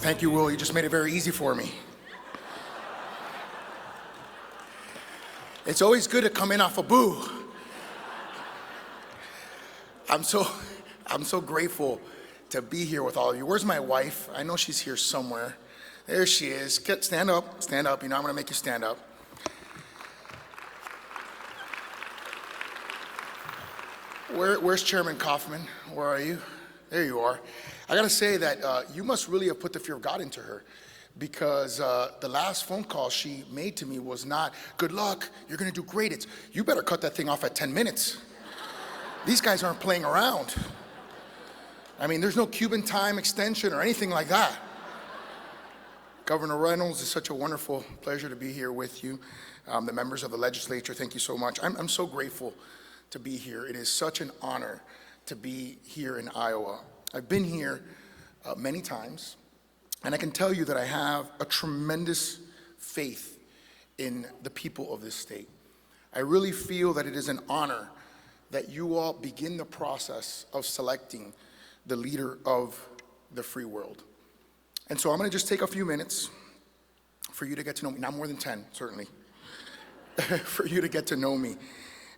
Thank you, Will. You just made it very easy for me. It's always good to come in off a boo. I'm so grateful to be here with all of you. Where's my wife? I know she's here somewhere. There she is. Stand up, stand up. You know I'm gonna make you stand up. Where's Chairman Kaufman? Where are you? There you are. I gotta say that you must really have put the fear of God into her, because the last phone call she made to me was not, good luck, you're gonna do great. It's, you better cut that thing off at 10 minutes. These guys aren't playing around. I mean, there's no Cuban time extension or anything like that. Governor Reynolds, it's such a wonderful pleasure to be here with you. The members of the legislature, thank you so much. I'm so grateful to be here. It is such an honor to be here in Iowa. I've been here many times, and I can tell you that I have a tremendous faith in the people of this state. I really feel that it is an honor that you all begin the process of selecting the leader of the free world. And so I'm gonna just take a few minutes for you to get to know me, not more than 10, certainly, for you to get to know me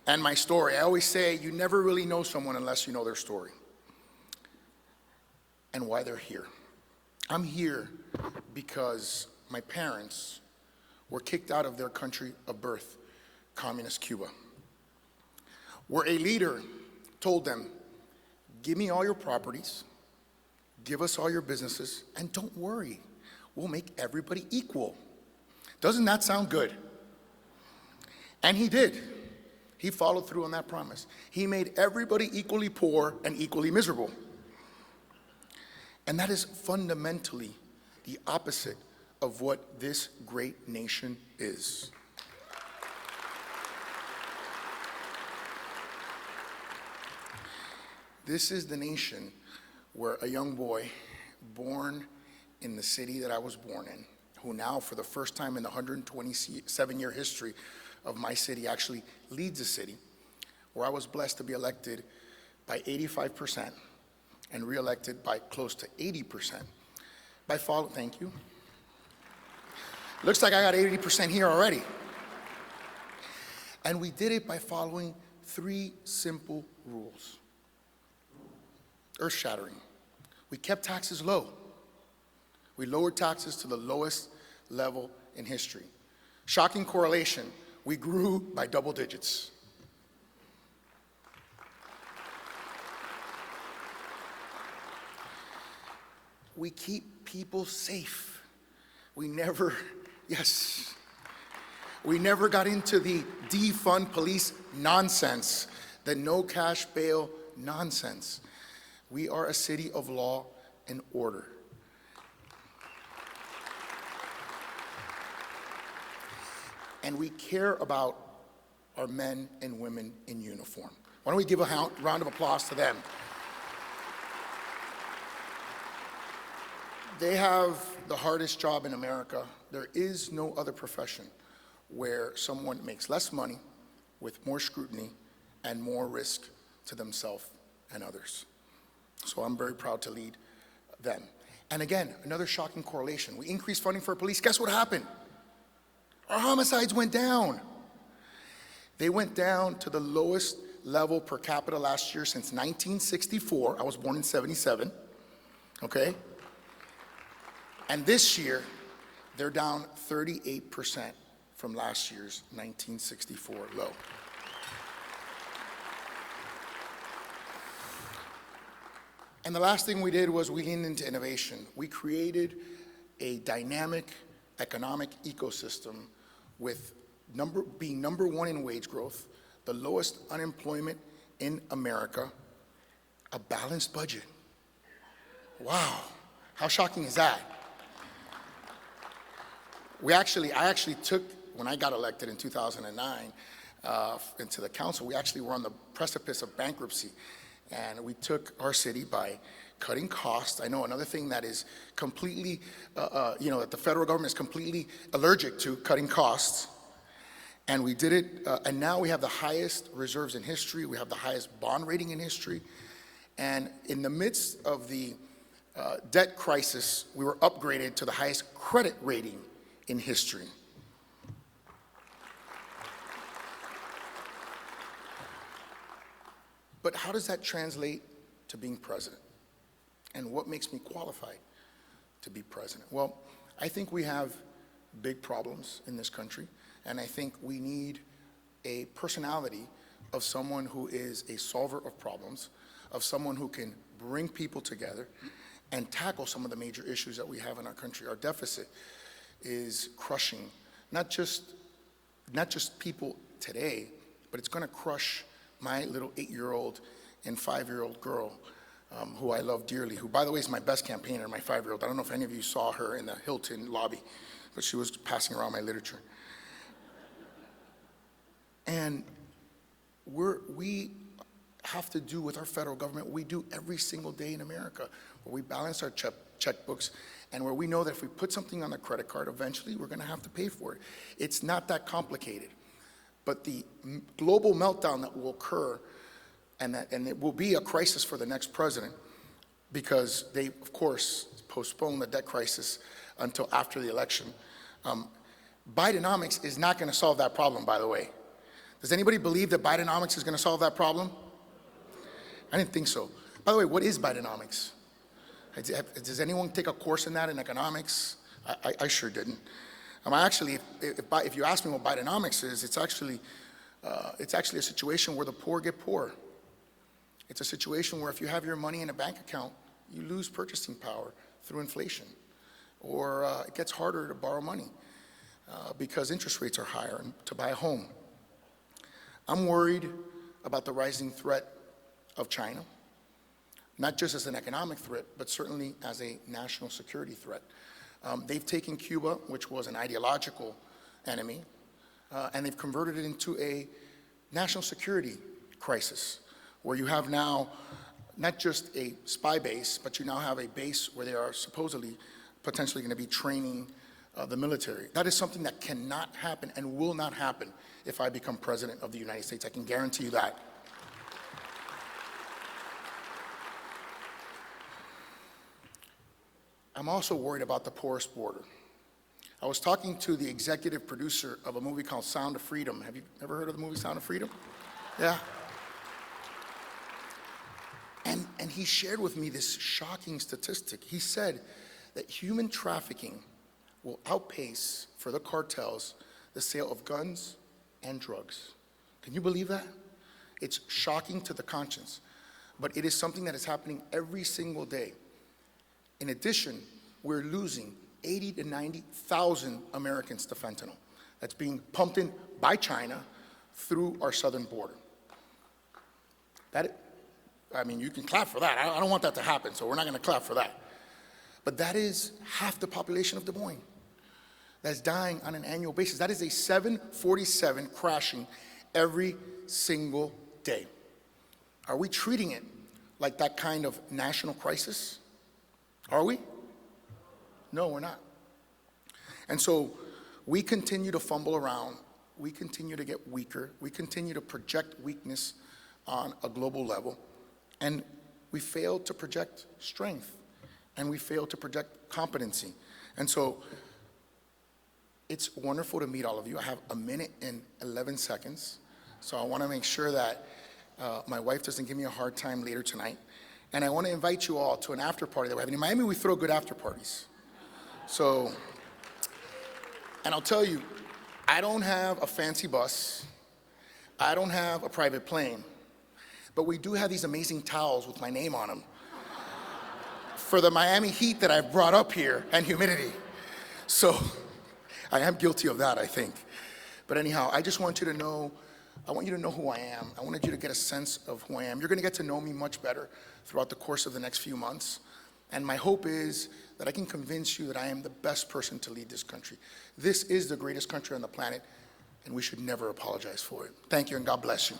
and my story. I always say you never really know someone unless you know their story and why they're here. I'm here because my parents were kicked out of their country of birth, communist Cuba, where a leader told them, give me all your properties, give us all your businesses, and don't worry, we'll make everybody equal. Doesn't that sound good? And he did. He followed through on that promise. He made everybody equally poor and equally miserable. And that is fundamentally the opposite of what this great nation is. This is the nation where a young boy born in the city that I was born in, who now for the first time in the 127-year history of my city actually leads a city, where I was blessed to be elected by 85% and reelected by close to 80%. Thank you. Looks like I got 80% here already. And we did it by following 3 simple rules. Earth-shattering. We kept taxes low. We lowered taxes to the lowest level in history. Shocking correlation, we grew by double digits. We keep people safe. We never got into the defund police nonsense, the no cash bail nonsense. We are a city of law and order. And we care about our men and women in uniform. Why don't we give a round of applause to them? They have the hardest job in America. There is no other profession where someone makes less money with more scrutiny and more risk to themselves and others. So I'm very proud to lead them. And again, another shocking correlation. We increased funding for police. Guess what happened? Our homicides went down. They went down to the lowest level per capita last year since 1964. I was born in 77, okay? And this year, they're down 38% from last year's 1964 low. And the last thing we did was we leaned into innovation. We created a dynamic economic ecosystem with being number 1 in wage growth, the lowest unemployment in America, a balanced budget. Wow, how shocking is that? I actually took, when I got elected in 2009 into the council, we actually were on the precipice of bankruptcy. And we took our city by cutting costs. I know another thing that is completely, that the federal government is completely allergic to, cutting costs. And we did it, and now we have the highest reserves in history. We have the highest bond rating in history. And in the midst of the debt crisis, we were upgraded to the highest credit rating in history. But how does that translate to being president? And what makes me qualified to be president? Well, I think we have big problems in this country, and I think we need a personality of someone who is a solver of problems, of someone who can bring people together and tackle some of the major issues that we have in our country. Our deficit is crushing not just people today, but it's going to crush my little 8-year-old and 5-year-old girl, who I love dearly, who, by the way, is my best campaigner, my 5-year-old. I don't know if any of you saw her in the Hilton lobby, but she was passing around my literature. And we have to do with our federal government, we do every single day in America, where we balance our checkbooks, and where we know that if we put something on the credit card, eventually we're gonna have to pay for it. It's not that complicated. But the global meltdown that will occur, and it will be a crisis for the next president, because they, of course, postponed the debt crisis until after the election. Bidenomics is not gonna solve that problem, by the way. Does anybody believe that Bidenomics is gonna solve that problem? I didn't think so. By the way, what is Bidenomics? Does anyone take a course in that in economics? I sure didn't. Actually, if you ask me what Bidenomics is, it's actually a situation where the poor get poorer. It's a situation where if you have your money in a bank account, you lose purchasing power through inflation, or it gets harder to borrow money because interest rates are higher and to buy a home. I'm worried about the rising threat of China, not just as an economic threat, but certainly as a national security threat. They've taken Cuba, which was an ideological enemy, and they've converted it into a national security crisis, where you have now not just a spy base, but you now have a base where they are supposedly, potentially going to be training the military. That is something that cannot happen and will not happen if I become president of the United States. I can guarantee you that. I'm also worried about the porous border. I was talking to the executive producer of a movie called Sound of Freedom. Have you ever heard of the movie Sound of Freedom? Yeah. And he shared with me this shocking statistic. He said that human trafficking will outpace, for the cartels, the sale of guns and drugs. Can you believe that? It's shocking to the conscience, but it is something that is happening every single day. In addition, we're losing 80 to 90,000 Americans to fentanyl that's being pumped in by China through our southern border. You can clap for that. I don't want that to happen, so we're not going to clap for that. But that is half the population of Des Moines that's dying on an annual basis. That is a 747 crashing every single day. Are we treating it like that kind of national crisis? Are we? No, we're not. And so we continue to fumble around. We continue to get weaker. We continue to project weakness on a global level. And we fail to project strength. And we fail to project competency. And so it's wonderful to meet all of you. I have 1 minute and 11 seconds. So I want to make sure that my wife doesn't give me a hard time later tonight. And I want to invite you all to an after party that we're having. In Miami, we throw good after parties. So, and I'll tell you, I don't have a fancy bus. I don't have a private plane. But we do have these amazing towels with my name on them for the Miami heat that I've brought up here and humidity. So I am guilty of that, I think. But anyhow, I just want you to know, I want you to know who I am. I wanted you to get a sense of who I am. You're going to get to know me much better throughout the course of the next few months. And my hope is that I can convince you that I am the best person to lead this country. This is the greatest country on the planet, and we should never apologize for it. Thank you, and God bless you.